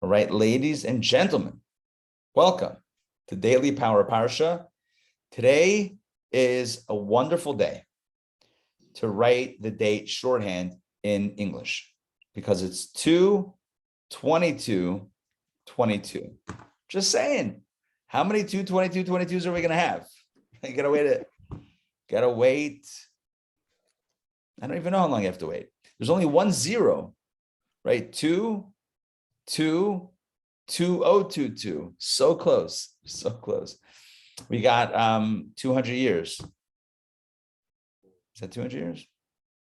All right, ladies and gentlemen, welcome to Daily Power Parsha. Today is a wonderful day to write the date shorthand in English because it's 2/22/22. Just saying, how many 2/22/22s are we gonna have? You gotta wait. I don't even know how long you have to wait. There's only 1 0, right? 2/2022. So close, so close. We got 200 years. Is that 200 years?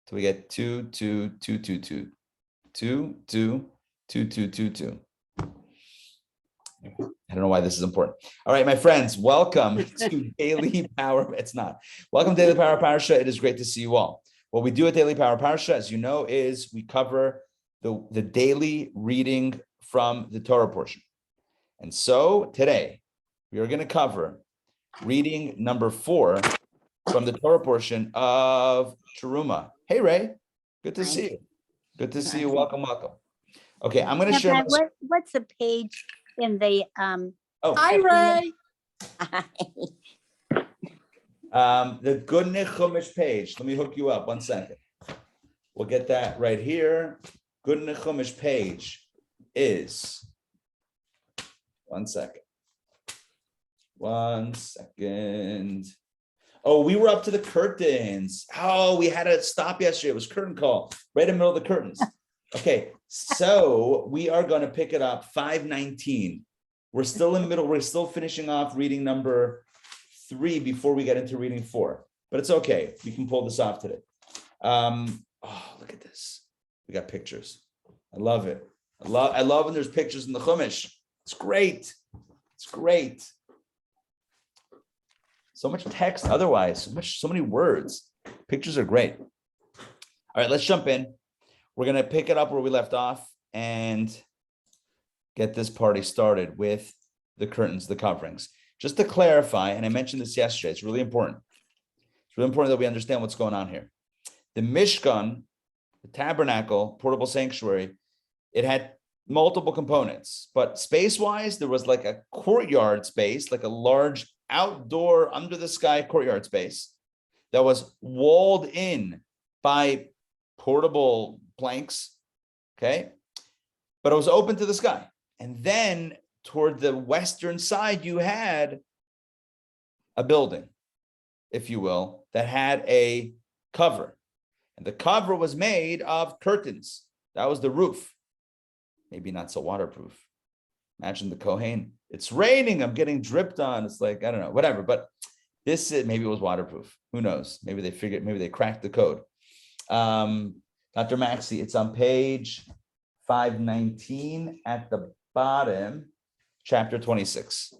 So we get 2/2/2/22. 2/2/2/22. I don't know why this is important. All right, my friends, welcome to Daily Power. It's not. Welcome to Daily Power Parsha. It is great to see you all. What we do at Daily Power Parsha, as you know, is we cover the daily reading from the Torah portion. And so today we are going to cover reading number 4 from the Torah portion of Terumah. Hey, Ray, good to see you. Good to see you. Welcome, welcome. Okay, I'm going to share. What's the page in the Hi, Ray. The Good Chumash page. Let me hook you up. 1 second. We'll get that right here. Good Chumash page is 1 second. 1 second. Oh, we were up to the curtains. Oh, we had to stop yesterday. It was curtain call, right in the middle of the curtains. Okay, so we are going to pick it up 5:19. We're still in the middle. We're still finishing off reading number 3 before we get into reading 4. But it's okay. We can pull this off today. Oh, look at this. We got pictures. I love it. I love when there's pictures in the Chumash. It's great. It's great. So much text otherwise, so many words. Pictures are great. All right, let's jump in. We're going to pick it up where we left off and get this party started with the curtains, the coverings. Just to clarify, and I mentioned this yesterday, it's really important. It's really important that we understand what's going on here. The Mishkan, the Tabernacle, portable sanctuary, it had multiple components, but space-wise, there was like a courtyard space, like a large outdoor, under the sky courtyard space that was walled in by portable planks, okay? But it was open to the sky. And then toward the western side, you had a building, if you will, that had a cover. And the cover was made of curtains. That was the roof. Maybe not so waterproof. Imagine the Kohen. It's raining. I'm getting dripped on. It's like, I don't know, whatever. But this is, maybe it was waterproof. Who knows? Maybe they figured, maybe they cracked the code. Dr. Maxey, it's on page 519 at the bottom, chapter 26.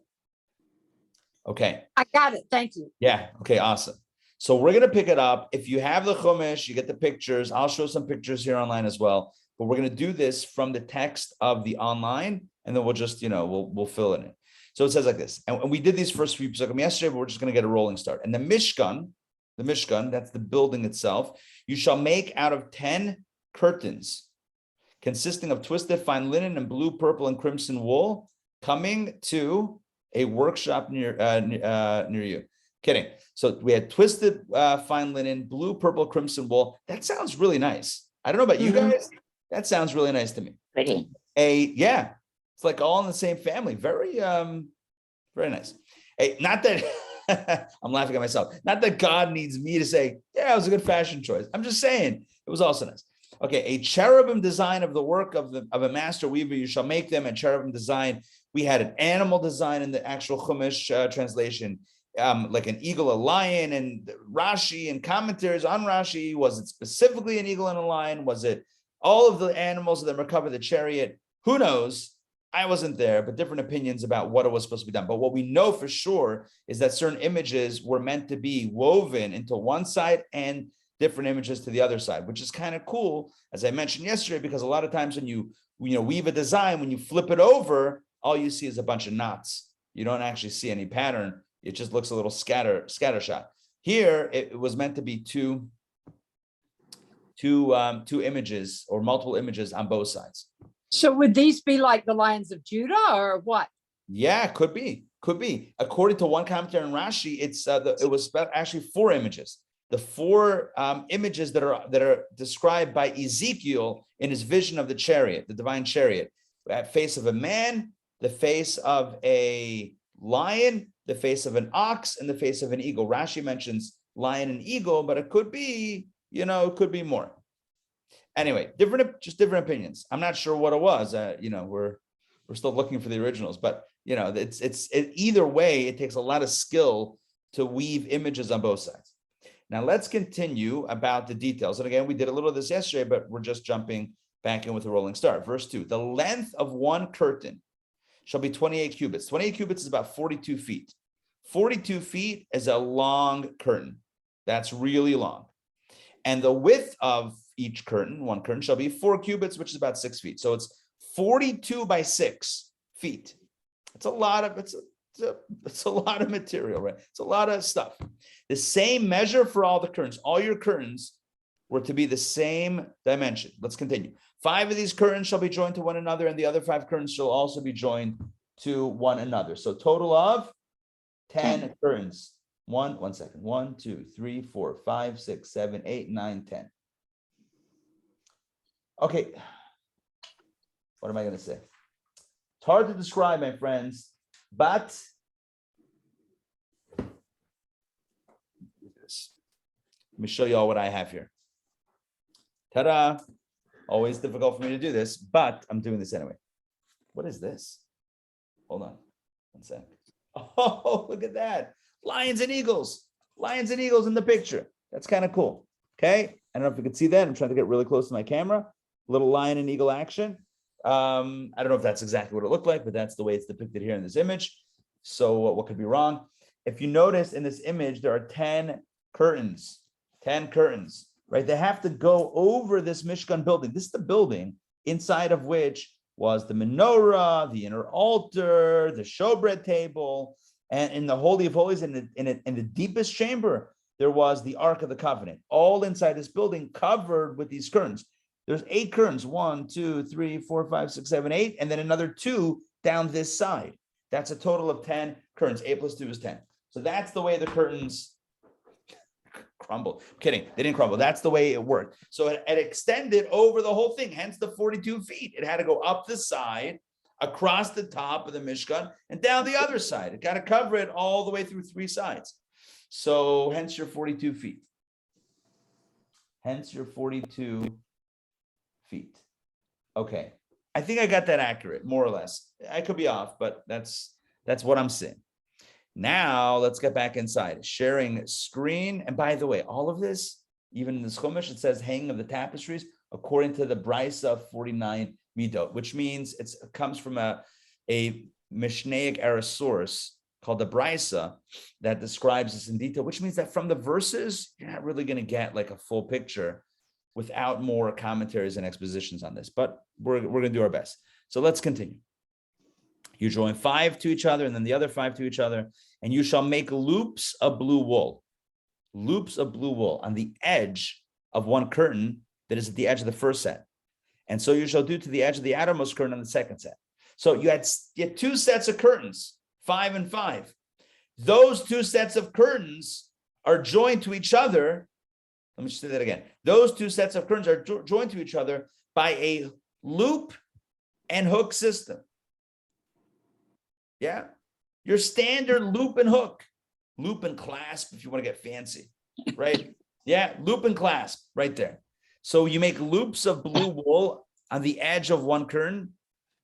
Okay. I got it. Thank you. Yeah. Okay. Awesome. So we're going to pick it up. If you have the Chumash, you get the pictures. I'll show some pictures here online as well. But we're going to do this from the text of the online, and then we'll just, we'll fill it in. So it says like this. And we did these first few psukim yesterday, but we're just going to get a rolling start. And the Mishkan, that's the building itself, you shall make out of 10 curtains, consisting of twisted fine linen and blue, purple, and crimson wool, coming to a workshop near you. Kidding. So we had twisted fine linen, blue, purple, crimson wool. That sounds really nice. I don't know about you guys. That sounds really nice to me. Pretty. It's like all in the same family. Very, very nice. Hey, not that I'm laughing at myself. Not that God needs me to say, yeah, it was a good fashion choice. I'm just saying it was also nice. Okay, a cherubim design of the work of a master weaver, you shall make them. And cherubim design, we had an animal design in the actual Chumash translation, like an eagle, a lion, and Rashi and commentaries on Rashi. Was it specifically an eagle and a lion? Was it all of the animals that recover the chariot? Who knows? I wasn't there, but different opinions about what it was supposed to be done. But what we know for sure is that certain images were meant to be woven into one side and different images to the other side, which is kind of cool, as I mentioned yesterday, because a lot of times when you weave a design, when you flip it over, all you see is a bunch of knots. You don't actually see any pattern. It just looks a little scattershot. Here, it was meant to be two images or multiple images on both sides. So would these be like the Lions of Judah or what? Yeah, could be. According to one commentary in Rashi, it was actually 4 images. The 4 images that are described by Ezekiel in his vision of the chariot, the divine chariot, the face of a man, the face of a lion, the face of an ox, and the face of an eagle. Rashi mentions lion and eagle, but it could be, it could be more. Anyway, different opinions. I'm not sure what it was. We're still looking for the originals, but it's either way, it takes a lot of skill to weave images on both sides. Now let's continue about the details. And again, we did a little of this yesterday, but we're just jumping back in with a rolling start. Verse 2, the length of one curtain shall be 28 cubits. 28 cubits is about 42 feet. 42 feet is a long curtain. That's really long. And the width of each curtain, one curtain, shall be 4 cubits, which is about 6 feet. So it's 42 by 6 feet. It's a lot of material, right? It's a lot of stuff. The same measure for all the curtains. All your curtains were to be the same dimension. Let's continue. 5 of these curtains shall be joined to one another, and the other 5 curtains shall also be joined to one another. So total of 10 curtains. 1 second. 1, 2, 3, 4, 5, 6, 7, 8, 9, 10. Okay. What am I going to say? It's hard to describe, my friends, but let me show you all what I have here. Ta-da! Always difficult for me to do this, but I'm doing this anyway. What is this? Hold on 1 sec. Oh, look at that. Lions and eagles. Lions and eagles in the picture. That's kind of cool. Okay. I don't know if you can see that. I'm trying to get really close to my camera. Little lion and eagle action. I don't know if that's exactly what it looked like, but that's the way it's depicted here in this image. So what could be wrong? If you notice in this image, there are 10 curtains, right? They have to go over this Mishkan building. This is the building inside of which was the menorah, the inner altar, the showbread table, and in the Holy of Holies, in the deepest chamber, there was the Ark of the Covenant, all inside this building covered with these curtains. There's 8 curtains, 1, 2, 3, 4, 5, 6, 7, 8, and then another 2 down this side. That's a total of 10 curtains. 8 plus 2 is 10. So that's the way the curtains crumbled. I'm kidding, they didn't crumble. That's the way it worked. So it extended over the whole thing, hence the 42 feet. It had to go up the side, across the top of the Mishkan, and down the other side. It got to cover it all the way through 3 sides. So hence your 42 feet. Hence your 42 feet. Okay. I think I got that accurate, more or less. I could be off, but that's what I'm seeing. Now let's get back inside. Sharing screen. And by the way, all of this, even in the Chumash, it says hanging of the tapestries according to the Brisa 49 midot, which means it comes from a Mishnaic era source called the Brisa that describes this in detail, which means that from the verses, you're not really going to get like a full picture without more commentaries and expositions on this, but we're going to do our best. So let's continue. You join 5 to each other and then the other 5 to each other, and you shall make loops of blue wool on the edge of one curtain that is at the edge of the first set. And so you shall do to the edge of the outermost curtain on the second set. So you had 2 sets of curtains, 5 and 5. Those 2 sets of curtains are joined to each other. Let me just say that again. Those 2 sets of curtains are joined to each other by a loop and hook system. Yeah. Your standard loop and hook. Loop and clasp if you want to get fancy, right? Yeah, loop and clasp right there. So you make loops of blue wool on the edge of one curtain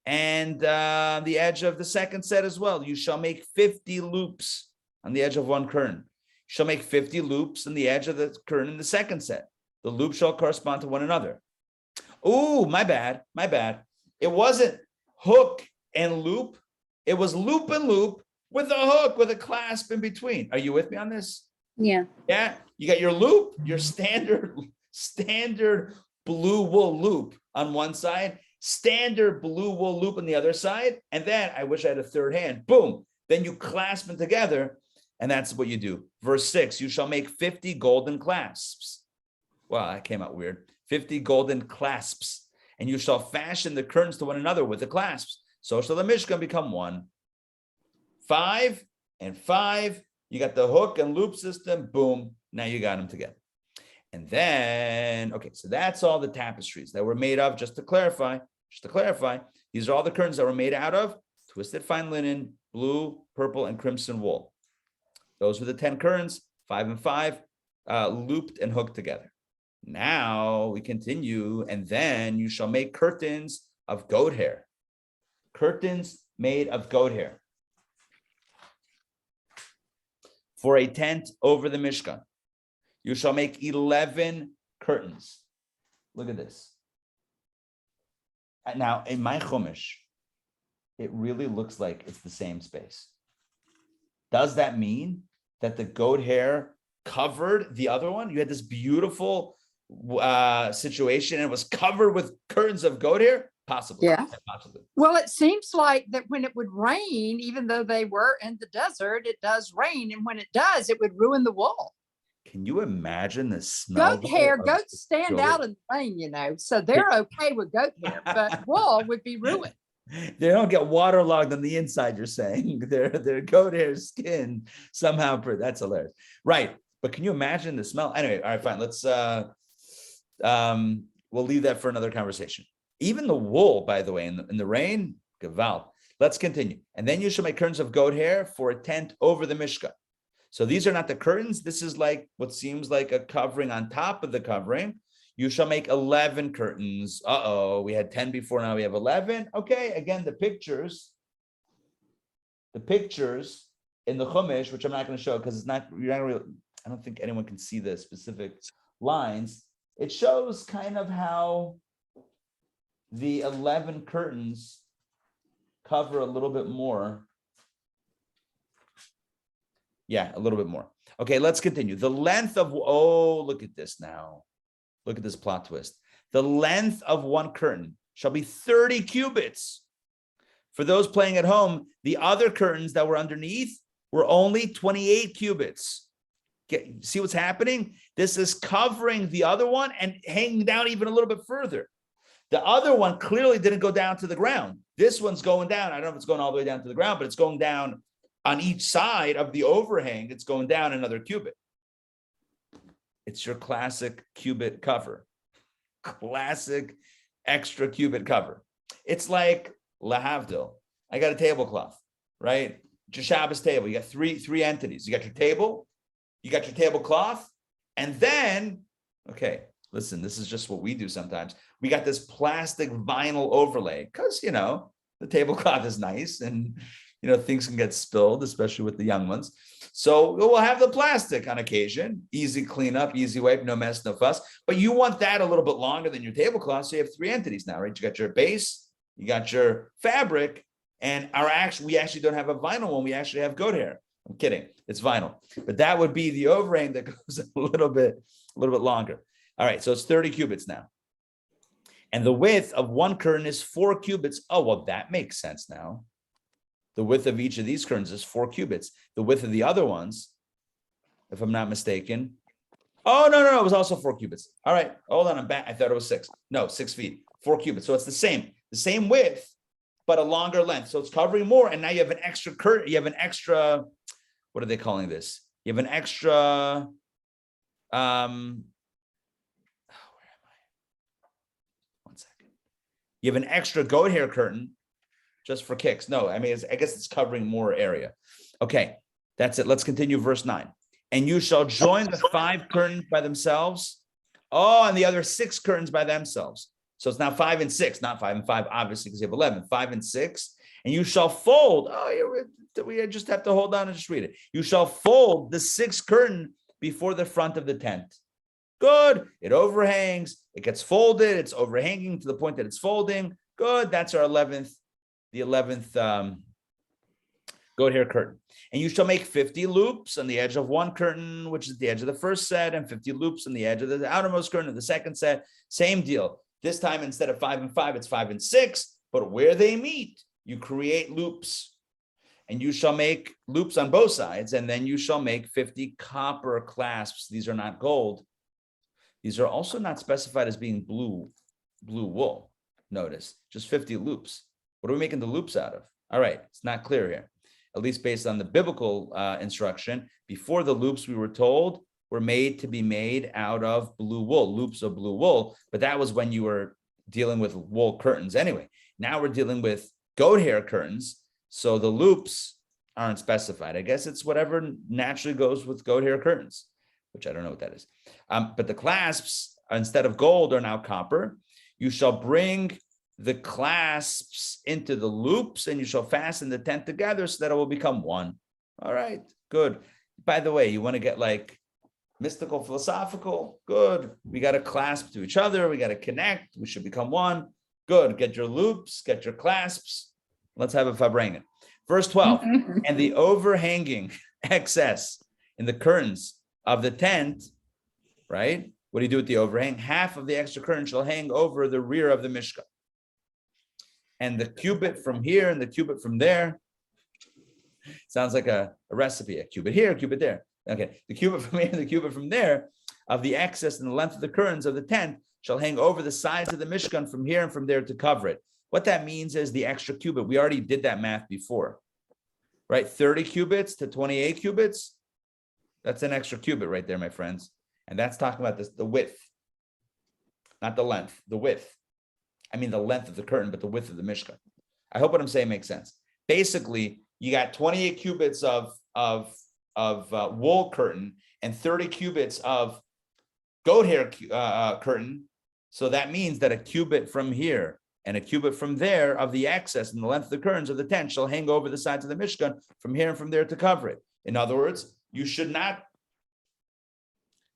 and the edge of the second set as well. You shall make 50 loops on the edge of one curtain. You shall make 50 loops on the edge of the curtain in the second set. The loops shall correspond to one another. Oh, my bad. It wasn't hook and loop. It was loop and loop with a hook, with a clasp in between. Are you with me on this? Yeah. Yeah. You got your loop, your standard blue wool loop on one side, standard blue wool loop on the other side. And then I wish I had a third hand. Boom. Then you clasp them together. And that's what you do. Verse 6, you shall make 50 golden clasps. Wow, that came out weird. 50 golden clasps. And you shall fashion the curtains to one another with the clasps. So shall the Mishkan become one. 5 and 5. You got the hook and loop system. Boom. Now you got them together. And then, okay, so that's all the tapestries that were made of. Just to clarify, these are all the curtains that were made out of twisted fine linen, blue, purple, and crimson wool. Those were the 10 curtains, 5 and 5, looped and hooked together. Now we continue, and then you shall make curtains of goat hair. Curtains made of goat hair for a tent over the Mishkan. You shall make 11 curtains. Look at this. Now, in my Chumash, it really looks like it's the same space. Does that mean that the goat hair covered the other one? You had this beautiful situation and it was covered with curtains of goat hair? Possibly. Yeah. Possibly. Well, it seems like that when it would rain, even though they were in the desert, it does rain. And when it does, it would ruin the wool. Can you imagine the smell? Goat hair, goats stand out in the rain, so they're okay with goat hair, but wool would be ruined. They don't get waterlogged on the inside, you're saying. Their goat hair skin somehow, that's hilarious. Right. But can you imagine the smell? Anyway, all right, fine. Let's we'll leave that for another conversation. Even the wool, by the way, in the rain, Gaval. Let's continue. And then you shall make curtains of goat hair for a tent over the Mishkan. So these are not the curtains. This is like what seems like a covering on top of the covering. You shall make 11 curtains. We had 10 before, now we have 11. Okay, again, the pictures in the Chumash, which I'm not going to show because I don't think anyone can see the specific lines. It shows kind of how the 11 curtains cover a little bit more. Yeah, a little bit more. Okay, let's continue. The length of, look at this now. Look at this plot twist. The length of one curtain shall be 30 cubits. For those playing at home, the other curtains that were underneath were only 28 cubits. See what's happening? This is covering the other one and hanging down even a little bit further. The other one clearly didn't go down to the ground. This one's going down. I don't know if it's going all the way down to the ground, but it's going down on each side of the overhang. It's going down another cubit. It's your classic cubit cover. Classic extra cubit cover. It's like lahavdil. I got a tablecloth, right? It's your Shabbos table. You got three entities. You got your table, you got your tablecloth, and then, okay, listen, this is just what we do sometimes. We got this plastic vinyl overlay because, the tablecloth is nice and, things can get spilled, especially with the young ones. So we'll have the plastic on occasion, easy cleanup, easy wipe, no mess, no fuss. But you want that a little bit longer than your tablecloth. So you have 3 entities now, right? You got your base, you got your fabric, and we actually don't have a vinyl one. We actually have goat hair. I'm kidding. It's vinyl. But that would be the overhang that goes a little bit longer. All right. So it's 30 cubits now. And the width of one curtain is 4 cubits. Oh, well, that makes sense now. The width of each of these curtains is 4 cubits. The width of the other ones, if I'm not mistaken. Oh, no, it was also 4 cubits. All right, hold on, I'm back. I thought it was 6. No, 6 feet, 4 cubits. So it's the same width, but a longer length. So it's covering more. And now you have an extra curtain. You have an extra, what are they calling this? You have an extra, where am I? 1 second. You have an extra goat hair curtain. Just for kicks. No, I guess it's covering more area. Okay, that's it. Let's continue verse 9. And you shall join the 5 curtains by themselves. And the other 6 curtains by themselves. So it's now 5 and 6, not 5 and 5, obviously, because you have 11. 5 and 6. And you shall fold. We just have to hold on and just read it. You shall fold the 6th curtain before the front of the tent. Good. It overhangs. It gets folded. It's overhanging to the point that it's folding. Good. That's our 11th. The 11th goat hair curtain. And you shall make 50 loops on the edge of one curtain, which is the edge of the first set, and 50 loops on the edge of the outermost curtain of the second set. Same deal. This time, instead of 5 and 5, it's 5 and 6. But where they meet, you create loops. And you shall make loops on both sides, and then you shall make 50 copper clasps. These are not gold. These are also not specified as being blue wool. Notice, just 50 loops. What are we making the loops out of? All right, it's not clear here, at least based on the biblical instruction. Before the loops, we were told, were made to be made out of blue wool, loops of blue wool. But that was when you were dealing with wool curtains anyway. Now we're dealing with goat hair curtains. So the loops aren't specified. I guess it's whatever naturally goes with goat hair curtains, which I don't know what that is. But the clasps, instead of gold, are now copper. You shall bring the clasps into the loops, and you shall fasten the tent together so that it will become one. All right, good. By the way, you want to get like mystical, philosophical? Good. We got to clasp to each other. We got to connect. We should become one. Good. Get your loops, get your clasps. Let's have a farbrengen. Verse 12, and the overhanging excess in the curtains of the tent, right? What do you do with the overhang? Half of the extra curtain shall hang over the rear of the Mishkan. And the cubit from here and the cubit from there, sounds like a recipe, a cubit here, a cubit there. Okay, the cubit from here and the cubit from there of the excess and the length of the curtains of the tent shall hang over the sides of the Mishkan from here and from there to cover it. What that means is the extra cubit. We already did that math before, right? 30 cubits to 28 cubits. That's an extra cubit right there, my friends. And that's talking about this, the width, not the length, the width. I mean, the length of the curtain, but the width of the Mishkan. I hope what I'm saying makes sense. Basically, you got 28 cubits of wool curtain and 30 cubits of goat hair curtain. So that means that a cubit from here and a cubit from there of the excess and the length of the curtains of the tent shall hang over the sides of the Mishkan from here and from there to cover it. In other words, you should not,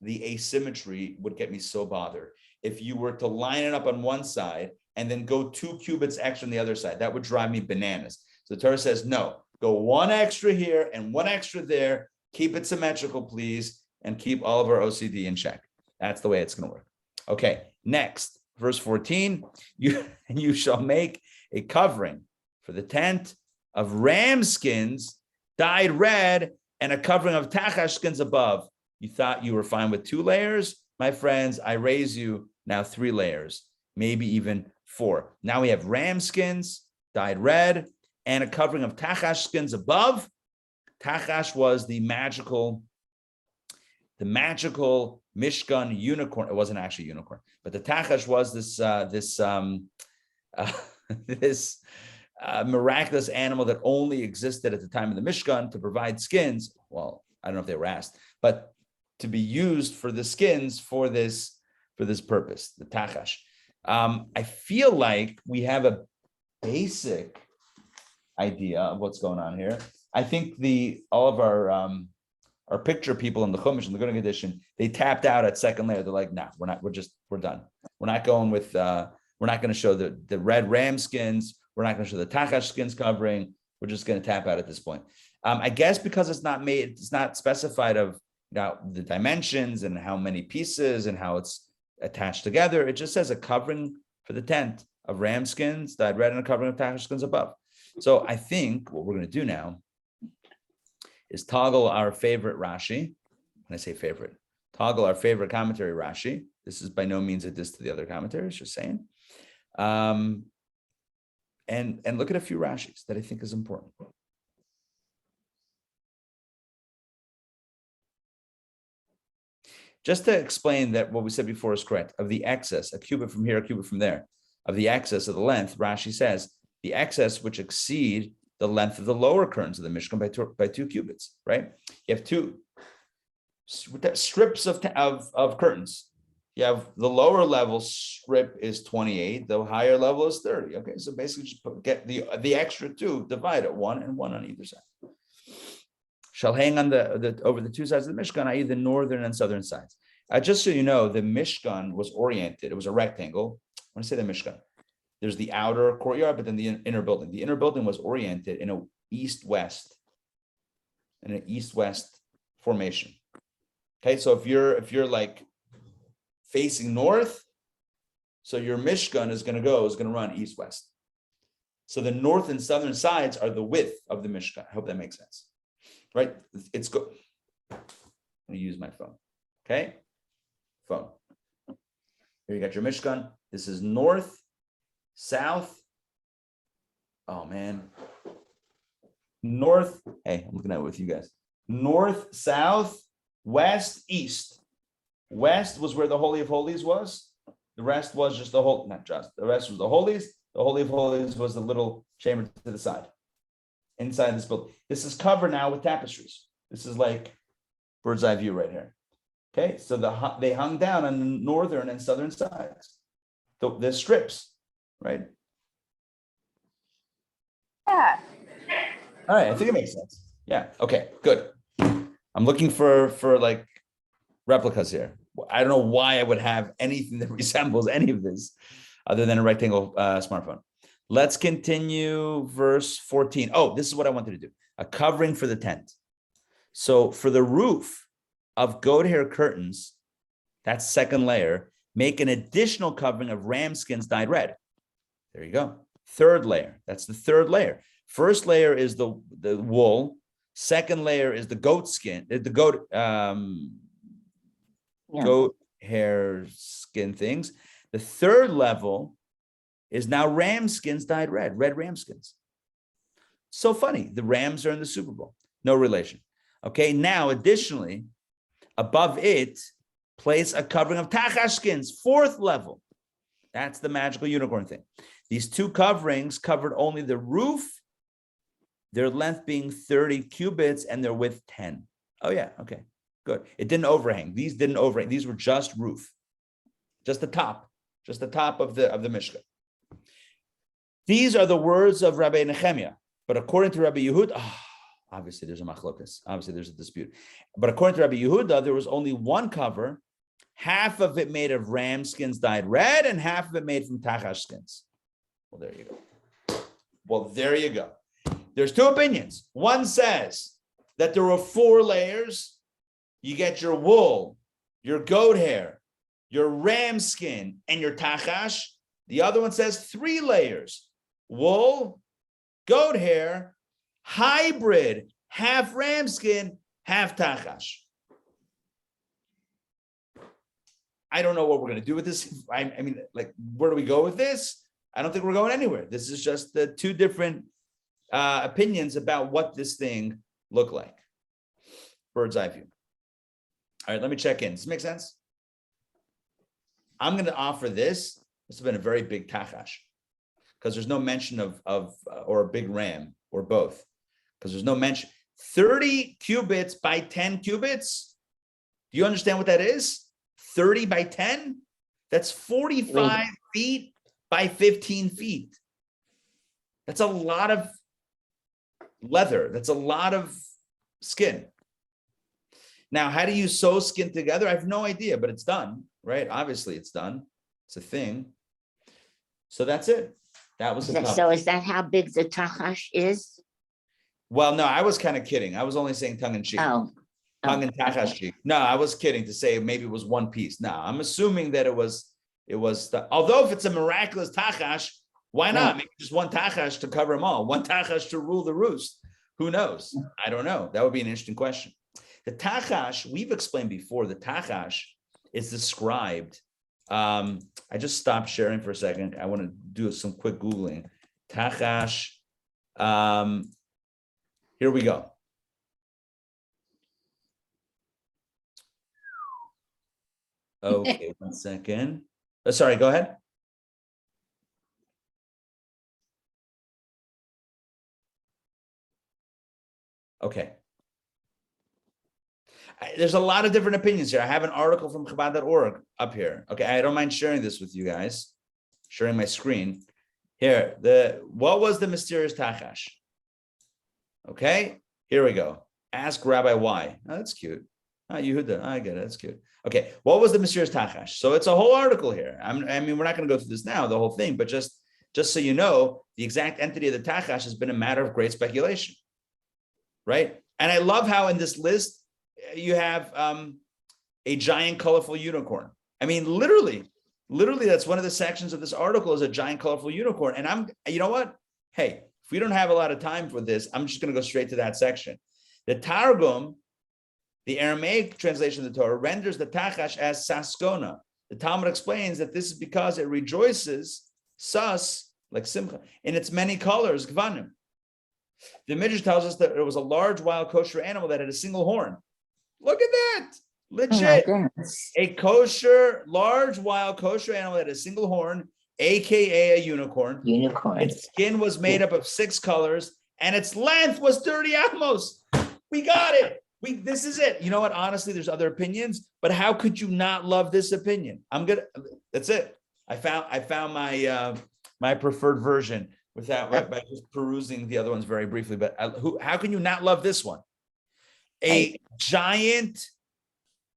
the asymmetry would get me so bothered. If you were to line it up on one side and then go 2 cubits extra on the other side, that would drive me bananas. So the Torah says, no, go 1 extra here and 1 extra there. Keep it symmetrical, please, and keep all of our OCD in check. That's the way it's going to work. Okay, next, verse 14, you shall make a covering for the tent of ram skins dyed red and a covering of tachash skins above. You thought you were fine with 2 layers? My friends, I raise you now 3 layers, maybe even 4. Now we have ram skins dyed red and a covering of tachash skins above. Tachash was the magical Mishkan unicorn. It wasn't actually a unicorn, but the Tachash was this miraculous animal that only existed at the time of the Mishkan to provide skins. Well, I don't know if they were asked, but to be used for the skins for this purpose, the Tachash. I feel like we have a basic idea of what's going on here. I think all of our picture people in the Chumash in the Good edition, they tapped out at second layer. They're like, nah, we're done. We're not going with we're not going to show the red ram skins. We're not going to show the Tachash skins covering. We're just going to tap out at this point. I guess because it's not specified of the dimensions and how many pieces and how it's attached together. It just says a covering for the tent of ram skins dyed red and a covering of Tachash skins above. So I think what we're going to do now is toggle our favorite Rashi. When I say favorite, toggle our favorite commentary Rashi. This is by no means a diss to the other commentaries, just saying. And look at a few Rashis that I think is important. Just to explain that what we said before is correct. Of the excess, a cubit from here, a cubit from there, of the excess of the length, Rashi says, the excess which exceed the length of the lower curtains of the Mishkan by 2 cubits, right? You have 2 strips of curtains. You have the lower level strip is 28, the higher level is 30. Okay, so basically just get the extra 2, divide it, 1 and 1 on either side. Shall hang on over the 2 sides of the Mishkan, i.e. the northern and southern sides. Just so you know, the Mishkan was oriented. It was a rectangle. When I say the Mishkan, there's the outer courtyard, but then the inner building. The inner building was oriented in an east-west formation. Okay, so if you're like facing north, so your Mishkan is going to run east-west. So the north and southern sides are the width of the Mishkan. I hope that makes sense, right? It's good. I'm going to use my phone. Okay, phone. Here you got your Mishkan. This is north. south. Oh man. North. Hey, I'm looking at it with you guys. North, south, west, east. West was where the Holy of Holies was. The rest was just the whole, not just, the rest was the Holies. The Holy of Holies was the little chamber to the side, inside this building. This is covered now with tapestries. This is like bird's eye view right here. Okay, so they hung down on the northern and southern sides. The strips, right? Yeah. All right, I think it makes sense. Yeah, okay, good. I'm looking for like replicas here. I don't know why I would have anything that resembles any of this other than a rectangle smartphone. Let's continue verse 14. Oh, this is what I wanted to do. A covering for the tent. So for the roof of goat hair curtains, that's second layer, make an additional covering of ram skins dyed red. There you go. Third layer. That's the third layer. First layer is the wool. Second layer is the goat skin, the goat goat hair skin things. The third level is now ram skins dyed red ram skins. So funny. The Rams are in the Super Bowl. No relation. Okay, now additionally, above it, place a covering of tachash skins, fourth level. That's the magical unicorn thing. These two coverings covered only the roof, their length being 30 cubits and their width 10. Oh yeah, okay, good. It didn't overhang. These didn't overhang. These were just roof, just the top of the Mishkan. These are the words of Rabbi Nehemiah. But according to Rabbi Yehuda, obviously there's a machlokas. Obviously there's a dispute. But according to Rabbi Yehuda, there was only one cover, half of it made of ram skins dyed red and half of it made from tachash skins. Well, there you go. There's two opinions. One says that there were 4 layers. You get your wool, your goat hair, your ram skin, and your tachash. The other one says 3 layers. Wool, goat hair, hybrid, half ram skin, half tachash. I don't know what we're going to do with this. I mean, like, where do we go with this? I don't think we're going anywhere. This is just the 2 different opinions about what this thing looked like. Bird's eye view. All right, let me check in. Does this make sense? I'm going to offer this. This has been a very big tachash because there's no mention of or a big ram or both, because there's no mention. 30 cubits by 10 cubits. Do you understand what that is? 30 by 10? That's 45 feet by 15 feet. That's a lot of leather. That's a lot of skin. Now, how do you sew skin together? I have no idea, but it's done, right? Obviously, it's done. It's a thing. So that's it. That was the So is that how big the tachash is? Well, no, I was kind of kidding. I was only saying tongue in cheek. Tongue and tachash cheek. No, I was kidding to say maybe it was one piece. No, I'm assuming that it was although if it's a miraculous tachash, why not? Maybe just one tachash to cover them all. One tachash to rule the roost. Who knows? I don't know. That would be an interesting question. The tachash, we've explained before, the tachash is described. I just stopped sharing for a second. I want to do some quick Googling. Tachash. Here we go. Okay, 1 second. Sorry, go ahead. Okay. There's a lot of different opinions here. I have an article from Chabad.org up here. Okay, I don't mind sharing this with you guys, sharing my screen. Here, what was the mysterious tachash? Okay, here we go. Ask Rabbi why. Oh, that's cute. Yehuda, I get it. That's cute. Okay, what was the mysterious tachash? So it's a whole article here. I mean, we're not going to go through this now, the whole thing, but just so you know, the exact entity of the tachash has been a matter of great speculation, right? And I love how in this list, you have a giant colorful unicorn. I mean, literally, that's one of the sections of this article is a giant colorful unicorn. And you know what? Hey, if we don't have a lot of time for this, I'm just going to go straight to that section. The Targum, the Aramaic translation of the Torah, renders the tachash as saskona. The Talmud explains that this is because it rejoices Sas, like simcha, in its many colors, gvanim. The Midrash tells us that it was a large wild kosher animal that had a single horn. Look at that. Oh my Legit. goodness. A kosher, large wild kosher animal that had a single horn, aka a unicorn. Unicorn. Its skin was made up of 6 colors, and its length was 30 amos. We got it. This is it. You know what? Honestly, there's other opinions, but how could you not love this opinion? That's it. I found my preferred version by just perusing the other ones very briefly. But how can you not love this one? A giant,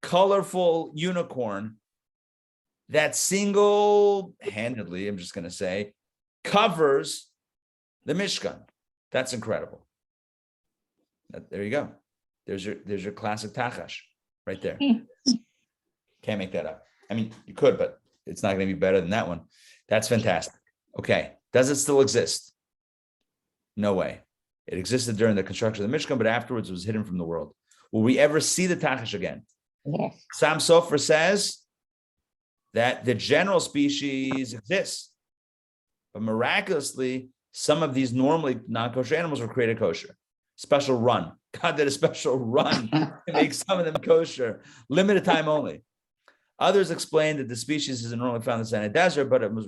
colorful unicorn that single-handedly, I'm just going to say, covers the Mishkan. That's incredible. There you go. There's your classic tachash right there. Can't make that up. I mean, you could, but it's not going to be better than that one. That's fantastic. Okay. Does it still exist? No way. It existed during the construction of the Mishkan, but afterwards it was hidden from the world. Will we ever see the tachash again? Yes. Sam Sofer says that the general species exists, but miraculously, some of these normally non-kosher animals were created kosher. Special run. God did a special run to make some of them kosher. Limited time only. Others explained that the species isn't normally found in the Sinai desert, but it was.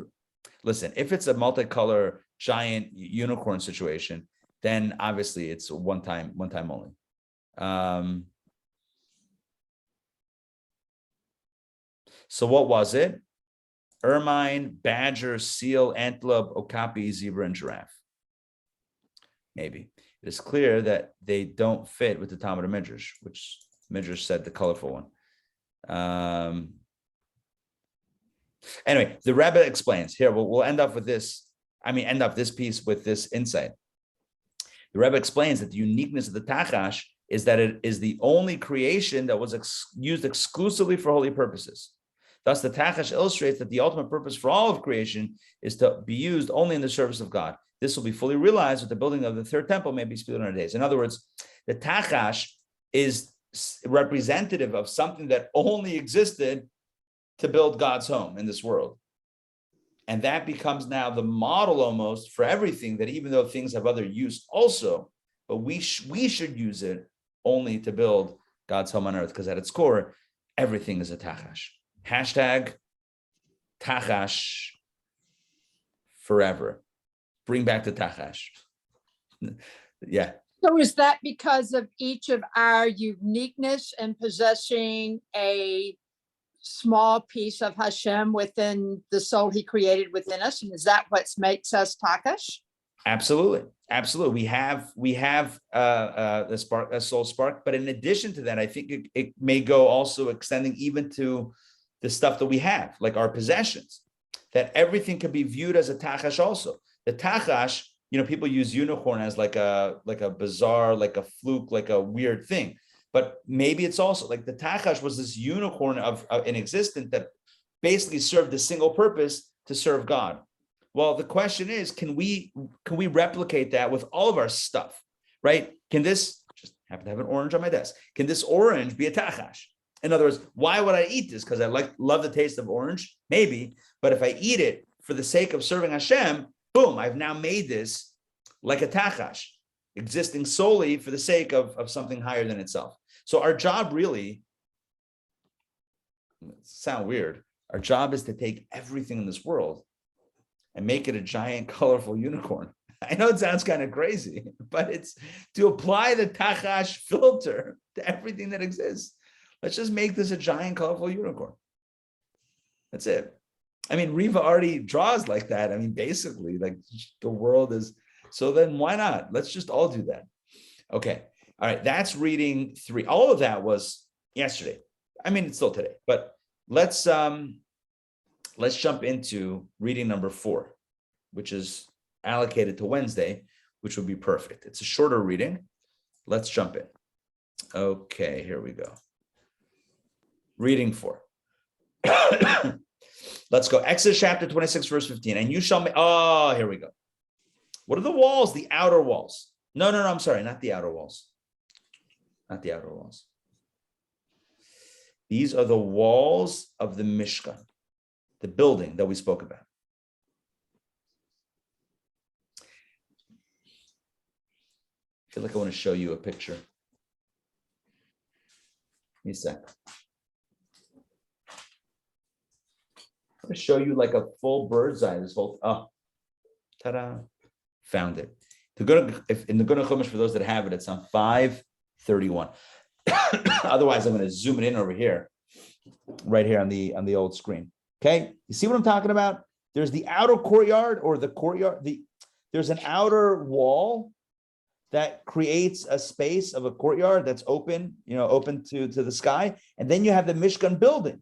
Listen, if it's a multicolor giant unicorn situation, then obviously it's one time only. So what was it? Ermine, badger, seal, antelope, okapi, zebra, and giraffe. Maybe. It is clear that they don't fit with the Talmud of Midrash, which Midrash said the colorful one. Anyway, the Rabbi explains here. We'll end up with this. End up this piece with this insight. The Rabbi explains that the uniqueness of the tachash is that it is the only creation that was used exclusively for holy purposes. Thus, the tachash illustrates that the ultimate purpose for all of creation is to be used only in the service of God. This will be fully realized with the building of the third temple, maybe split on days. In other words, the tachash is representative of something that only existed to build God's home in this world. And that becomes now the model almost for everything, that even though things have other use also, but we should use it only to build God's home on earth, because at its core, everything is a tachash. Hashtag tachash forever. Bring back the tachash. Yeah. So is that because of each of our uniqueness and possessing a small piece of Hashem within the soul he created within us? And is that what makes us Takash? Absolutely. We have the spark, a soul spark, but in addition to that, I think it may go also extending even to the stuff that we have, like our possessions, that everything can be viewed as a tachash also. The tachash, people use unicorn as like a bizarre, like a fluke, like a weird thing. But maybe it's also like the tachash was this unicorn of an existence that basically served a single purpose, to serve God. Well, the question is, can we replicate that with all of our stuff, right? Can this, just happen to have an orange on my desk, can this orange be a tachash? In other words, why would I eat this? Because I love the taste of orange? Maybe. But if I eat it for the sake of serving Hashem, boom, I've now made this like a tachash, existing solely for the sake of something higher than itself. So our job really, sound weird, our job is to take everything in this world and make it a giant, colorful unicorn. I know it sounds kind of crazy, but it's to apply the tachash filter to everything that exists. Let's just make this a giant, colorful unicorn. That's it. Riva already draws like that. Basically, like the world is, so then why not? Let's just all do that. Okay. All right. That's reading 3. All of that was yesterday. It's still today, but let's jump into reading number 4, which is allocated to Wednesday, which would be perfect. It's a shorter reading. Let's jump in. Okay, here we go. Reading 4. Let's go. Exodus chapter 26, verse 15. And you shall make, here we go. What are the walls? The outer walls. No, I'm sorry, not the outer walls. Not the outer walls. These are the walls of the Mishkan, the building that we spoke about. feel like I want to show you a picture. Give me a sec. I'm going to show you like a full bird's eye. This whole, ta-da, found it. In the Guna Chumash, for those that have it, it's on 531. Otherwise, I'm going to zoom it in over here, right here on the old screen. Okay, you see what I'm talking about? There's the outer courtyard or the courtyard. There's an outer wall that creates a space of a courtyard that's open, open to the sky. And then you have the Mishkan building.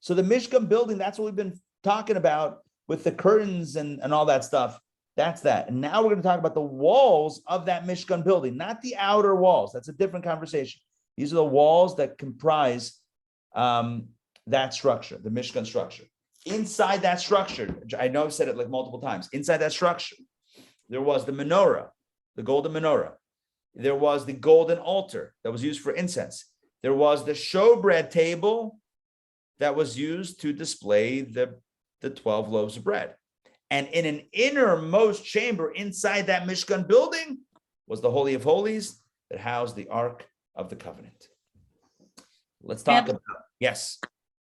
So the Mishkan building, that's what we've been talking about with the curtains and all that stuff. That's that. And now we're going to talk about the walls of that Mishkan building, not the outer walls. That's a different conversation. These are the walls that comprise that structure, the Mishkan structure. Inside that structure, I know I've said it like multiple times, inside that structure, there was the menorah, the golden menorah. There was the golden altar that was used for incense. There was the showbread table that was used to display the 12 loaves of bread. And in an innermost chamber inside that Mishkan building was the Holy of Holies that housed the Ark of the Covenant. Let's talk about, yes.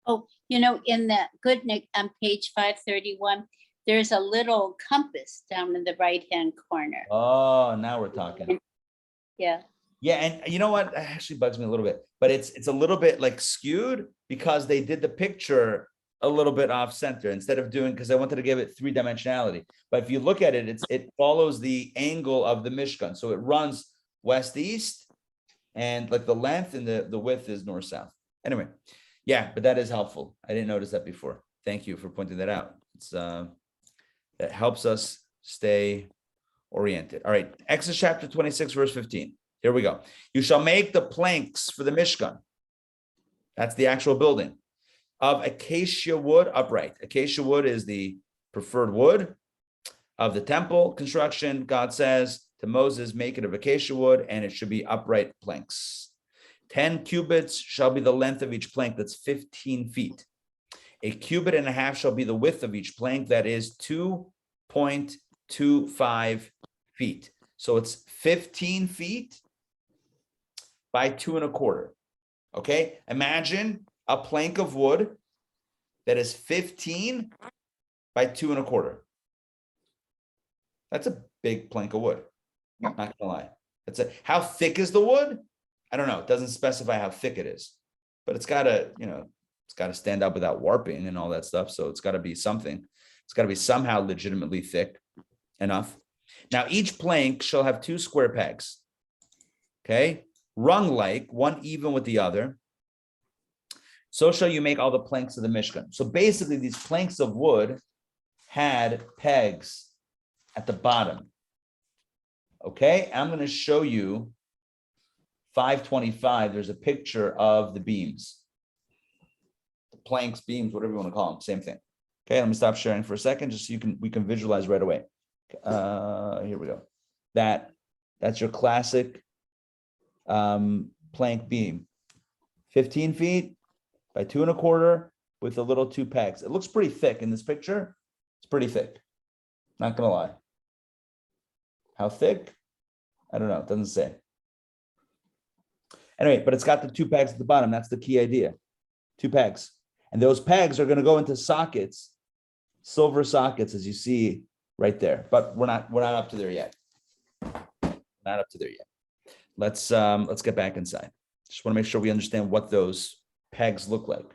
Oh, in the Good Nick on page 531, there's a little compass down in the right-hand corner. Oh, now we're talking. Yeah. Yeah, and you know what? It actually bugs me a little bit, but it's a little bit like skewed because they did the picture a little bit off center instead of doing, because I wanted to give it 3-dimensionality. But if you look at it, it follows the angle of the Mishkan. So it runs west-east, and like the length and the width is north-south. Anyway, yeah, but that is helpful. I didn't notice that before. Thank you for pointing that out. It's that helps us stay oriented. All right, Exodus chapter 26, verse 15. Here we go. You shall make the planks for the Mishkan. That's the actual building. Of acacia wood upright. Acacia wood is the preferred wood of the temple construction. God says to Moses, make it of acacia wood, and it should be upright planks. 10 cubits shall be the length of each plank. That's 15 feet. A cubit and a half shall be the width of each plank. That is 2.25 feet. So it's 15 feet by 2.25. Okay, imagine a plank of wood that is 15 by 2.25. That's a big plank of wood. I'm not gonna lie. How thick is the wood? I don't know. It doesn't specify how thick it is, but it's gotta, it's gotta stand up without warping and all that stuff. So it's gotta be something. It's gotta be somehow legitimately thick enough. Now each plank shall have 2 square pegs. Okay, rung like, one even with the other. So shall you make all the planks of the Mishkan. So basically these planks of wood had pegs at the bottom. Okay, I'm going to show you 525. There's a picture of the beams. The planks, beams, whatever you want to call them, same thing. Okay, let me stop sharing for a second just so we can visualize right away. Here we go. That's your classic plank beam. 15 feet by 2.25 with the little 2 pegs. It looks pretty thick in this picture. It's pretty thick. Not gonna lie. How thick? I don't know. It doesn't say. Anyway, but it's got the 2 pegs at the bottom. That's the key idea. 2 pegs. And those pegs are going to go into sockets, silver sockets, as you see right there. But we're not up to there yet. Not up to there yet. Let's get back inside. Just want to make sure we understand what those pegs look like.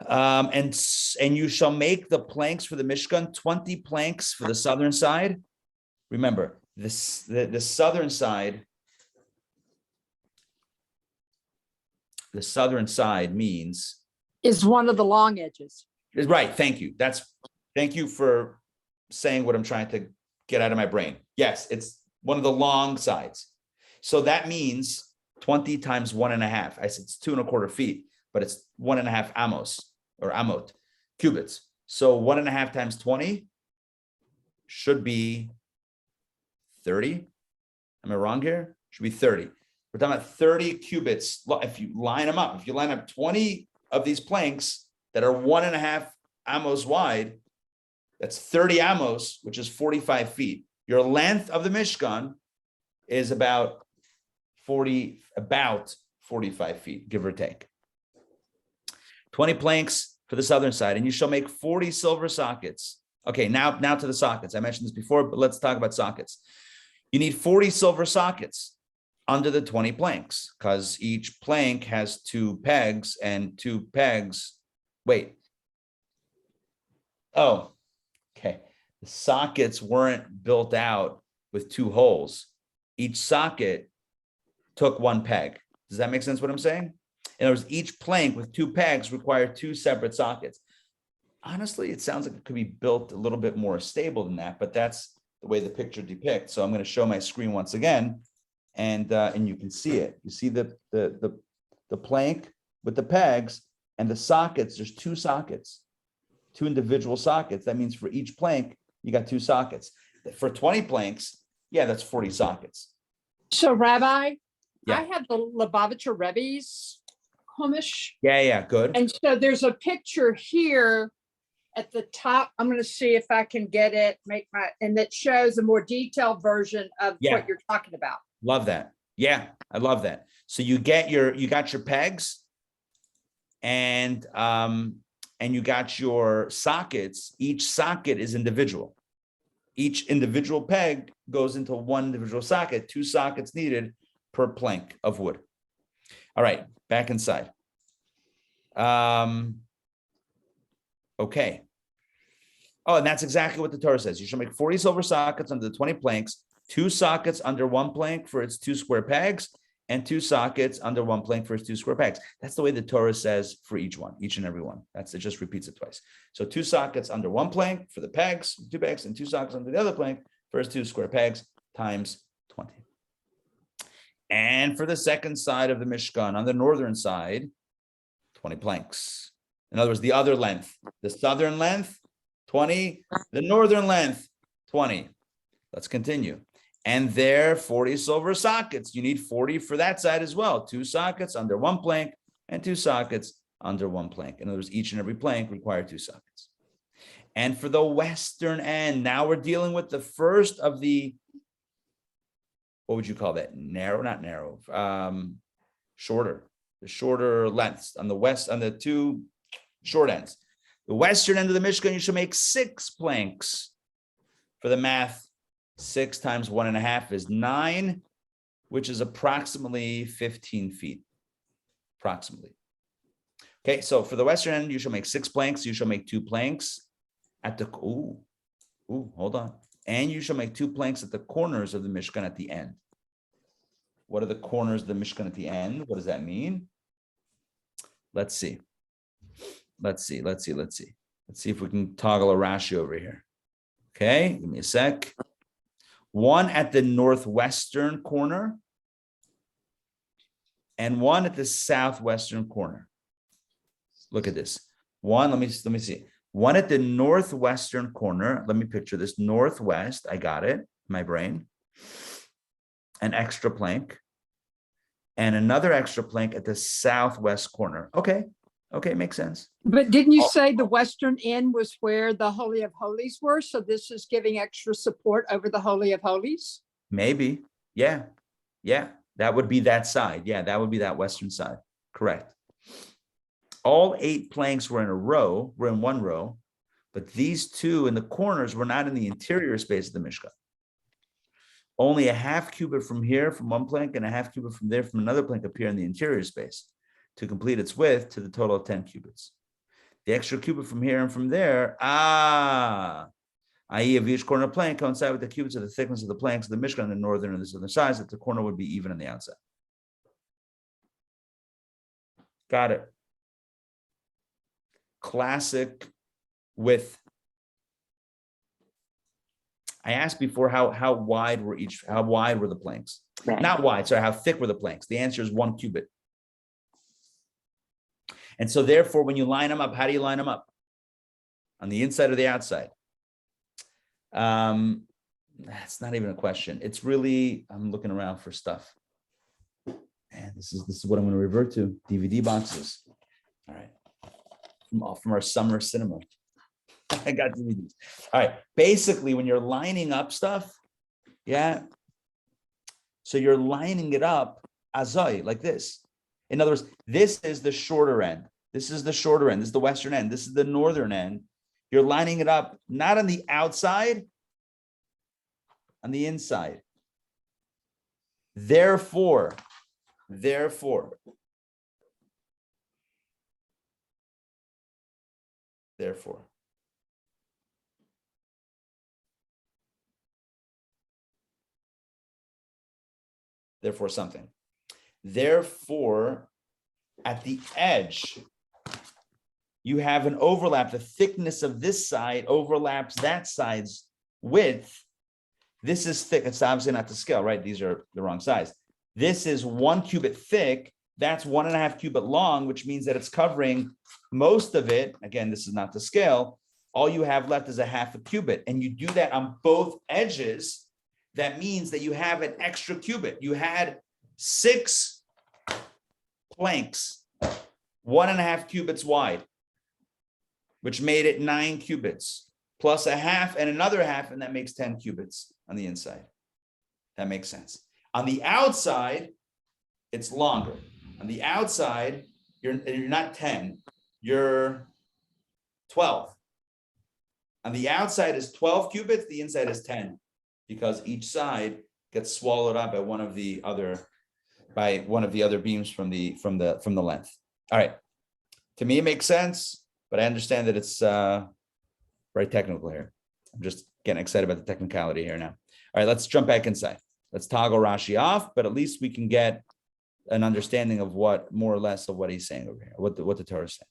And you shall make the planks for the Mishkan, 20 planks for the southern side. Remember, the southern side. The southern side means Is one of the long edges. right. Thank you. Thank you for saying what I'm trying to get out of my brain. Yes, it's one of the long sides. So that means 20 times 1.5. I said it's 2.25 feet, but it's 1.5 amos or amot cubits. So 1.5 times 20 should be 30. Am I wrong here? Should be 30. We're talking about 30 cubits. If you line them up, if you line up 20 of these planks that are 1.5 amos wide, that's 30 amos, which is 45 feet. Your length of the Mishkan is about 45 feet, give or take. 20 planks for the southern side, and you shall make 40 silver sockets. Okay, now to the sockets. I mentioned this before, but let's talk about sockets. You need 40 silver sockets under the 20 planks, because each plank has 2 pegs and 2 pegs. Wait. Oh, okay. The sockets weren't built out with 2 holes. Each socket took 1 peg. Does that make sense what I'm saying? In other words, each plank with 2 pegs required 2 separate sockets. Honestly, it sounds like it could be built a little bit more stable than that, but that's the way the picture depicts. So I'm going to show my screen once again, and you can see it. You see the plank with the pegs and the sockets. There's 2 sockets, 2 individual sockets. That means for each plank, you got 2 sockets. For 20 planks, yeah, that's 40 sockets. So Rabbi, Yeah. I have the Lubavitcher Rebbe's Chumash. Yeah, good. And so there's a picture here at the top. I'm going to see if I can get it, and that shows a more detailed version of what you're talking about. Love that. Yeah, I love that. So you got your pegs, and you got your sockets. Each socket is individual. Each individual peg goes into one individual socket, 2 sockets needed per plank of wood. All right, back inside. Okay. Oh, and that's exactly what the Torah says. You shall make 40 silver sockets under the 20 planks, 2 sockets under 1 plank for its 2 square pegs, and 2 sockets under 1 plank for its 2 square pegs. That's the way the Torah says for each one, each and every one. It just repeats it twice. So 2 sockets under 1 plank for the pegs, 2 pegs, and 2 sockets under the other plank for its 2 square pegs times 20. And for the second side of the Mishkan, on the northern side, 20 planks. In other words, the other length, the southern length, 20, the northern length, 20. Let's continue. And there, 40 silver sockets. You need 40 for that side as well. 2 sockets under 1 plank and 2 sockets under 1 plank. In other words, each and every plank required 2 sockets. And for the western end, now we're dealing with the first of the, what would you call that? Narrow, not narrow, shorter. The shorter lengths on the west, on the 2 short ends. The western end of the Mishkan, you should make 6 planks. For the math, 6 times 1.5 is 9, which is approximately 15 feet. Approximately. Okay, so for the western end, you shall make 6 planks. You shall make 2 planks at the, hold on. And you shall make 2 planks at the corners of the Mishkan at the end. What are the corners of the Mishkan at the end? What does that mean? Let's see. Let's see if we can toggle a Rashi over here. Okay, give me a sec. 1 at the northwestern corner and 1 at the southwestern corner. Look at this. 1, let me see. 1 at the northwestern corner. Let me picture this. Northwest, I got it in my brain. An extra plank. And another extra plank at the southwest corner. Okay, makes sense. But didn't you say the western end was where the Holy of Holies were? So this is giving extra support over the Holy of Holies? Maybe. Yeah. That would be that side. Yeah, that would be that western side. Correct. All 8 planks were in one row, but these 2 in the corners were not in the interior space of the Mishkan. Only a half cubit from here, from one plank, and a half cubit from there, from another plank appear in the interior space to complete its width to the total of 10 cubits. The extra cubit from here and from there, i.e. of each corner plank coincide with the cubits of the thickness of the planks of the Mishkan on the northern and the southern sides, that the corner would be even on the outside. Got it. Classic width. I asked before how wide were the planks? Right. Not wide, sorry, how thick were the planks? The answer is 1 cubit. And so therefore, when you line them up, how do you line them up? On the inside or the outside? That's not even a question. It's really, I'm looking around for stuff. And this is what I'm going to revert to, DVD boxes. All right. From our summer cinema. I got DVDs. All right. Basically, when you're lining up stuff, yeah, So you're lining it up azai, like this. In other words, this is the shorter end. This is the shorter end. This is the western end. This is the northern end. You're lining it up, not on the outside, on the inside. Therefore, therefore, something. Therefore, at the edge, you have an overlap. The thickness of this side overlaps that side's width. This is thick. It's obviously not to scale, right? These are the wrong size. This is 1 cubit thick. That's 1.5 cubit long, which means that it's covering most of it. Again, this is not to scale. All you have left is 1/2 cubit. And you do that on both edges. That means that you have an extra cubit. You had 6 planks, 1.5 cubits wide, which made it 9 cubits, plus 1/2 and another 1/2, and that makes 10 cubits on the inside. That makes sense. On the outside, it's longer. On the outside, you're not 10, you're 12. On the outside is 12 cubits, the inside is 10, because each side gets swallowed up by one of the other beams from the length. All right. To me, it makes sense, but I understand that it's very technical here. I'm just getting excited about the technicality here now. All right, let's jump back inside. Let's toggle Rashi off, but at least we can get an understanding of what, more or less, of what he's saying over here, what the Torah is saying.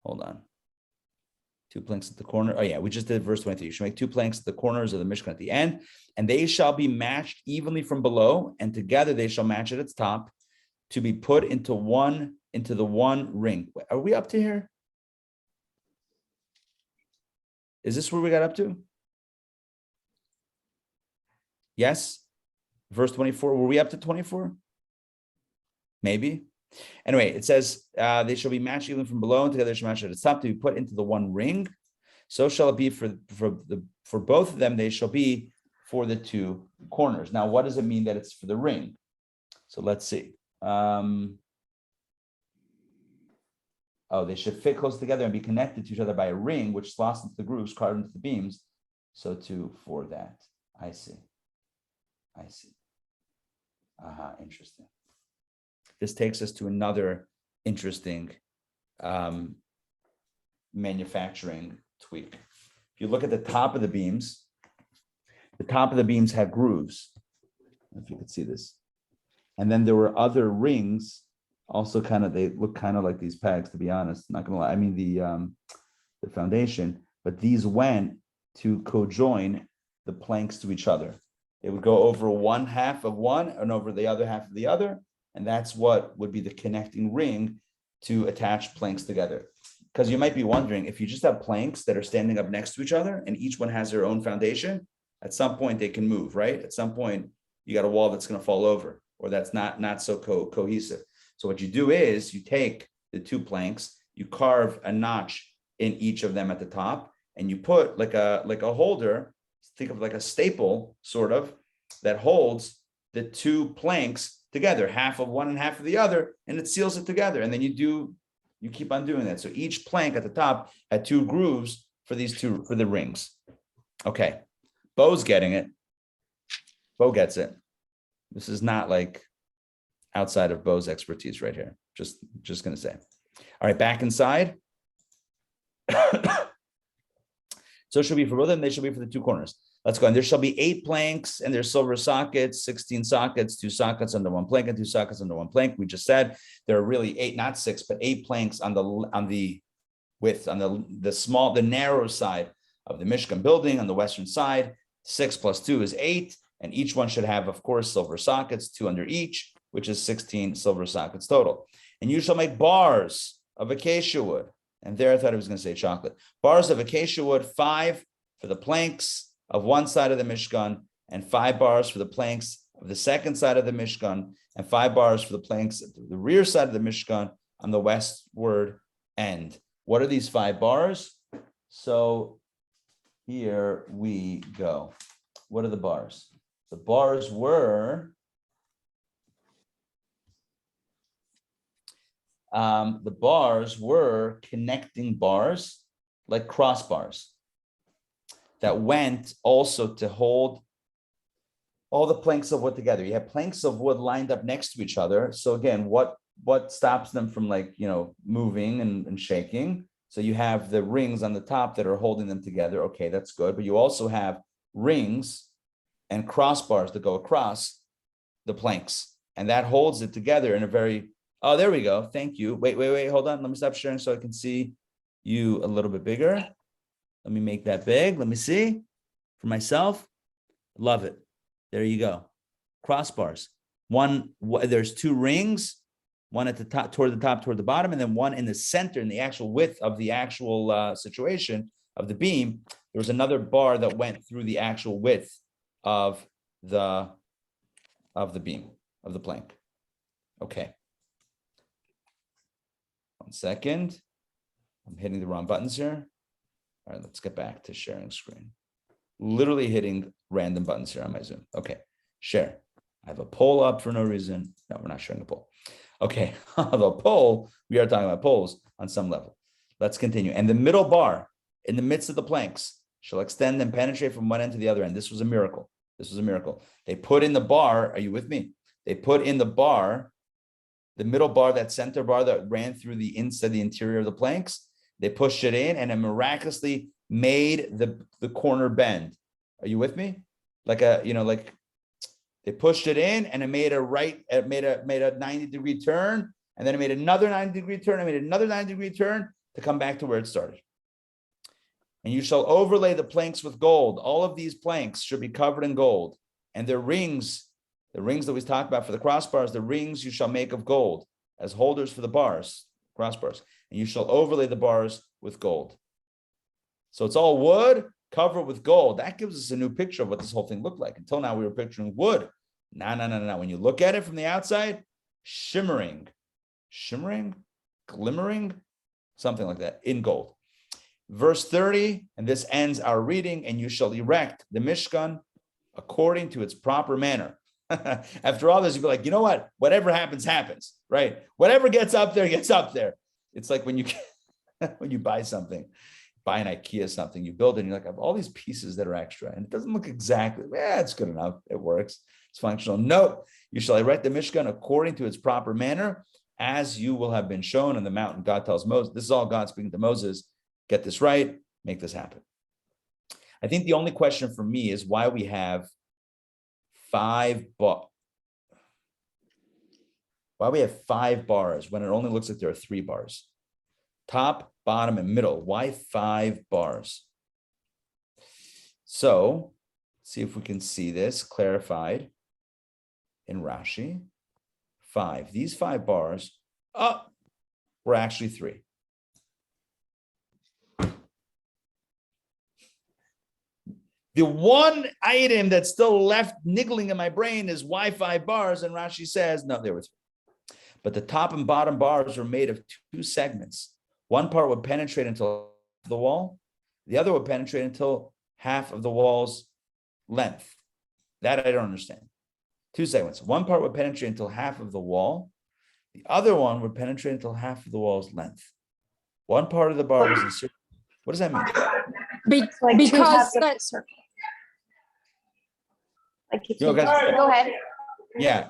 Hold on. 2 planks at the corner. Oh yeah, we just did verse 23. You should make 2 planks at the corners of the Mishkan at the end, and they shall be matched evenly from below, and together they shall match at its top, to be put into the one ring. Are we up to here? Is this where we got up to? Yes. Verse 24. Were we up to 24? Maybe. Anyway, it says they shall be matched even from below, and together they shall match at its top, to be put into the one ring. So shall it be for both of them. They shall be for the 2 corners. Now, what does it mean that it's for the ring? So let's see. They should fit close together and be connected to each other by a ring, which slots into the grooves, carved into the beams. So for that. I see. Interesting. This takes us to another interesting manufacturing tweak. If you look at the top of the beams have grooves. I don't know if you could see this. And then there were other rings, also they look kind of like these pegs, to be honest. Not gonna lie. I mean the foundation, but these went to co-join the planks to each other. They would go over 1/2 of one and over the other half of the other. And that's what would be the connecting ring to attach planks together. Because you might be wondering, if you just have planks that are standing up next to each other and each one has their own foundation, at some point they can move, right? At some point you got a wall that's going to fall over, or that's not so cohesive. So what you do is you take the 2 planks, you carve a notch in each of them at the top, and you put like a holder, think of like a staple sort of, that holds the 2 planks together, 1/2 of one and 1/2 of the other, and it seals it together. And then you keep on doing that. So each plank at the top had 2 grooves for the rings. Okay, Bo's getting it. Bo gets it. This is not like outside of Bo's expertise right here. Just gonna say. All right, back inside. So it shall be for both of them, they shall be for the 2 corners. Let's go. And there shall be 8 planks, and there's silver sockets, 16 sockets, 2 sockets under 1 plank, and 2 sockets under 1 plank. We just said there are really 8, not 6, but 8 planks on the width, on the narrow side of the Mishkan building on the western side. 6 plus 2 is 8, and each one should have, of course, silver sockets, 2 under each, which is 16 silver sockets total. And you shall make bars of acacia wood. And there I thought I was going to say chocolate. Bars of acacia wood, 5 for the planks of one side of the Mishkan, and 5 bars for the planks of the second side of the Mishkan, and 5 bars for the planks of the rear side of the Mishkan on the westward end. What are these 5 bars? So Here we go. What are the bars? The bars were connecting bars, like crossbars, that went also to hold all the planks of wood together. You have planks of wood lined up next to each other. So again, what stops them from moving and shaking? So you have the rings on the top that are holding them together. Okay, that's good. But you also have rings and crossbars that go across the planks. And that holds it together in a very, oh, there we go. Thank you. Wait, hold on. Let me stop sharing so I can see you a little bit bigger. Let me make that big. Let me see for myself. Love it. There you go. Crossbars. There's two rings, one at the top, toward the bottom, and then one in the center, in the actual width of the actual situation of the beam. There was another bar that went through the actual width of the beam, of the plank. Okay. 1 second. I'm hitting the wrong buttons here. All right, let's get back to sharing screen. Literally hitting random buttons here on my Zoom. Okay, share. I have a poll up for no reason. No, we're not sharing a poll. Okay, the poll, we are talking about polls on some level. Let's continue. And the middle bar in the midst of the planks shall extend and penetrate from one end to the other end. This was a miracle. This was a miracle. They put in the bar. Are you with me? They put in the bar, the middle bar, that center bar that ran through the inside, the interior of the planks. They pushed it in and it miraculously made the corner bend. Are you with me? They pushed it in and it made a 90-degree turn, and then it made another 90-degree turn, and made another 90-degree turn to come back to where it started. And you shall overlay the planks with gold. All of these planks should be covered in gold. And their rings, the rings that we talked about for the crossbars, the rings you shall make of gold as holders for the bars, crossbars. And you shall overlay the bars with gold. So it's all wood covered with gold. That gives us a new picture of what this whole thing looked like. Until now, we were picturing wood. No. When you look at it from the outside, shimmering, glimmering, something like that, in gold. Verse 30, and this ends our reading, and you shall erect the Mishkan according to its proper manner. After all this, you'd be like, you know what? Whatever happens, happens, right? Whatever gets up there, gets up there. It's like when you buy something, buy an IKEA something, you build it, and you're like, I have all these pieces that are extra, and it doesn't look exactly, it's good enough. It works. It's functional. No, you shall erect the Mishkan according to its proper manner, as you will have been shown on the mountain. God tells Moses, this is all God speaking to Moses. Get this right, make this happen. I think the only question for me is why we have 5 bars. Why we have 5 bars when it only looks like there are 3 bars. Top, bottom, and middle. Why 5 bars? So, see if we can see this clarified in Rashi. 5. These 5 bars were actually 3. The one item that's still left niggling in my brain is why 5 bars, and Rashi says, no, there were 3. But the top and bottom bars were made of 2 segments. One part would penetrate until the wall. The other would penetrate until half of the wall's length. That I don't understand. 2 segments. One part would penetrate until half of the wall. The other one would penetrate until half of the wall's length. One part of the bar was inserted. What does that mean? Because that's Go ahead. Yeah.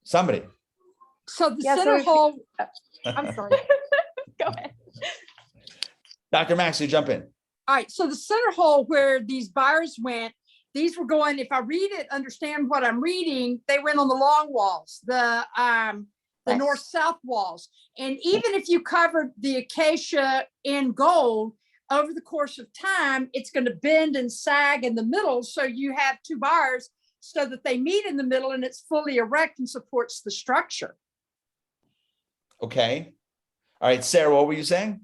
Somebody. so the Yeah, center so hole. I'm sorry. Go ahead. Dr. Max, you jump in. All right, so the center hole where these bars went, these were going, if I read it, understand what I'm reading, they went on the long walls, the Nice. north-south walls. And even if you covered the acacia in gold, over the course of time, it's going to bend and sag in the middle. So you have 2 bars so that they meet in the middle and it's fully erect and supports the structure. Okay. All right, Sarah, what were you saying?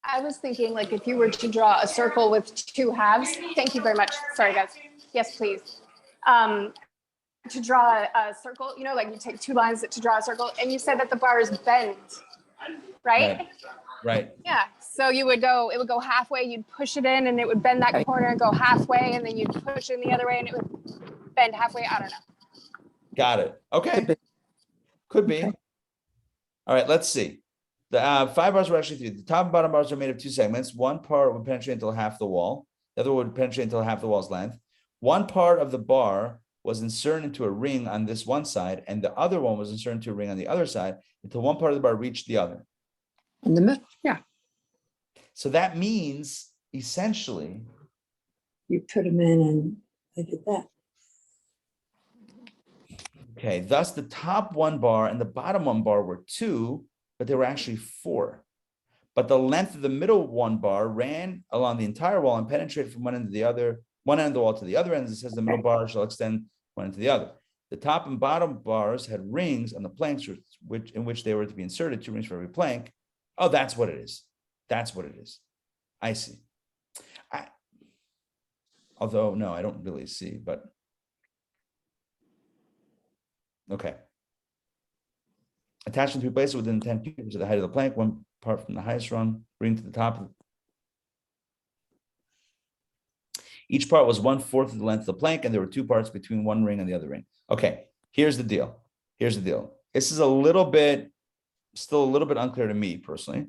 I was thinking, like, if you were to draw a circle with 2 halves, thank you very much. Sorry, guys. Yes, please. To draw a circle, you know, like you take 2 lines to draw a circle, and you said that the bars bend, right? Right. Yeah. So it would go halfway, you'd push it in and it would bend that Okay. corner and go halfway, and then you'd push it in the other way and it would bend halfway. I don't know. Got it. Okay. Could be. Okay. All right, let's see. The 5 bars were actually 3. The top and bottom bars are made of 2 segments. One part would penetrate until half the wall. The other would penetrate until half the wall's length. One part of the bar was inserted into a ring on this one side, and the other one was inserted into a ring on the other side until one part of the bar reached the other. In the middle, yeah. So that means essentially, You put them in and they did that. okay, thus the top one bar and the bottom one bar were 2, but they were actually 4. But the length of the middle one bar ran along the entire wall and penetrated from one end of the wall to the other end. It says the middle bar shall extend one end to the other. The top and bottom bars had rings on the planks in which they were to be inserted, 2 rings for every plank. Oh, that's what it is. That's what it is. I see. Although, no, I don't really see, but okay. Attachment to be placed within 10 cubits of the height of the plank, one part from the highest rung, ring to the top. Each part was 1/4 of the length of the plank, and there were 2 parts between one ring and the other ring. Okay, here's the deal. Here's the deal. This is still a little bit unclear to me personally.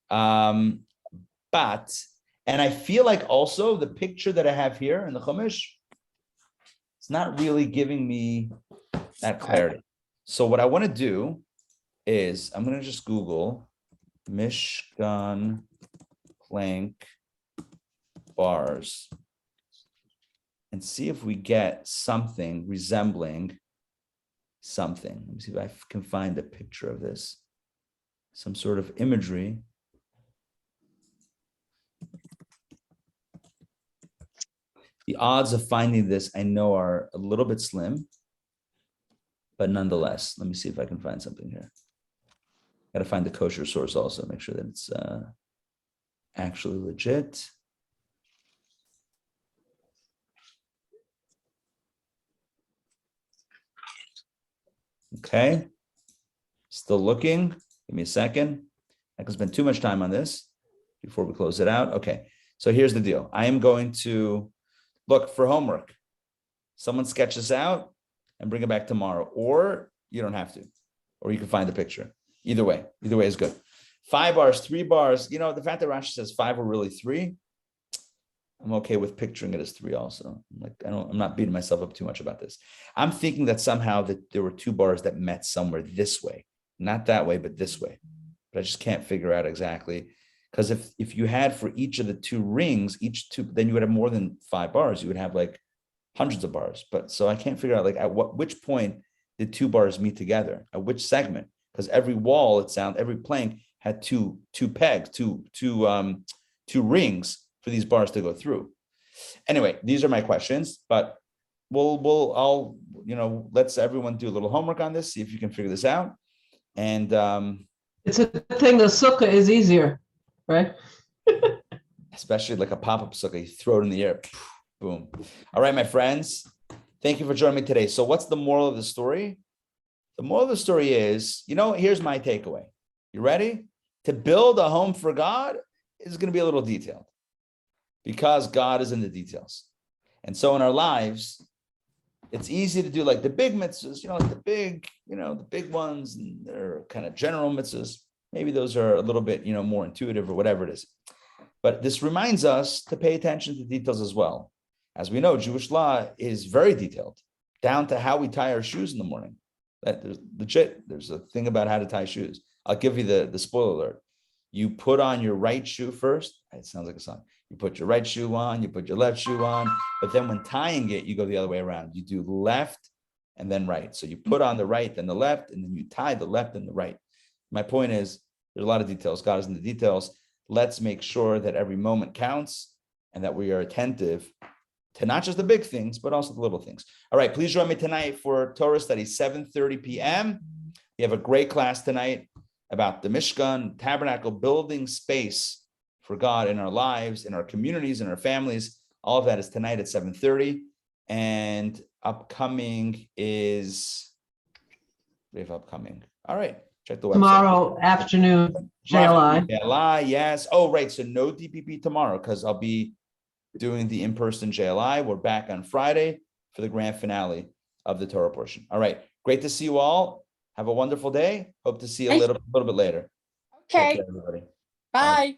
But, and I feel like also the picture that I have here in the Chumash, it's not really giving me that clarity. So what I want to do is I'm going to just Google Mishkan plank bars and see if we get something resembling something. Let me see if I can find a picture of this. Some sort of imagery. The odds of finding this, I know, are a little bit slim, but nonetheless, let me see if I can find something here. Got to find the kosher source also, make sure that it's actually legit. Okay, still looking. Give me a second. I can spend too much time on this before we close it out. Okay, so here's the deal. I am going to look for homework. Someone sketch this out and bring it back tomorrow, or you don't have to, or you can find the picture. Either way is good. 5 bars, 3 bars. You know, the fact that Rashi says 5 were really 3, I'm okay with picturing it as 3 also. I'm not beating myself up too much about this. I'm thinking that somehow that there were 2 bars that met somewhere this way, not that way, but this way. But I just can't figure out exactly. Because if you had for each of the 2 rings, then you would have more than 5 bars. You would have like hundreds of bars. But so I can't figure out like at which point did 2 bars meet together? At which segment? Because every wall, every plank had two pegs, two rings for these bars to go through. Anyway, these are my questions, but I'll let's everyone do a little homework on this, see if you can figure this out. And it's a thing, the sukkah is easier, right? Especially like a pop-up sukkah, you throw it in the air, boom. All right, my friends, thank you for joining me today. So what's the moral of the story? The moral of the story is, here's my takeaway. You ready? To build a home for God is going to be a little detailed because God is in the details. And so in our lives, it's easy to do like the big mitzvahs, like the big ones, and they're kind of general mitzvahs. Maybe those are a little bit, more intuitive or whatever it is. But this reminds us to pay attention to details as well. As we know, Jewish law is very detailed, down to how we tie our shoes in the morning. There's a thing about how to tie shoes. I'll give you the spoiler alert. You put on your right shoe first. It sounds like a song. You put your right shoe on, you put your left shoe on, but then when tying it, you go the other way around. You do left and then right. So you put on the right, then the left, and then you tie the left and the right. My point is, there's a lot of details. God is in the details. Let's make sure that every moment counts and that we are attentive to not just the big things, but also the little things. All right, please join me tonight for Torah study, 7:30 p.m. We have a great class tonight about the Mishkan, Tabernacle, building space for God in our lives, in our communities, in our families. All of that is tonight at 7:30. And upcoming is, we have upcoming. All right, Check the website. Tomorrow afternoon, JLI. JLI, yes. Oh, right. So no DPP tomorrow because I'll be doing the in-person JLI. We're back on Friday for the grand finale of the Torah portion. All right. Great to see you all. Have a wonderful day. Hope to see you a little bit later. Take Okay, care, everybody. bye.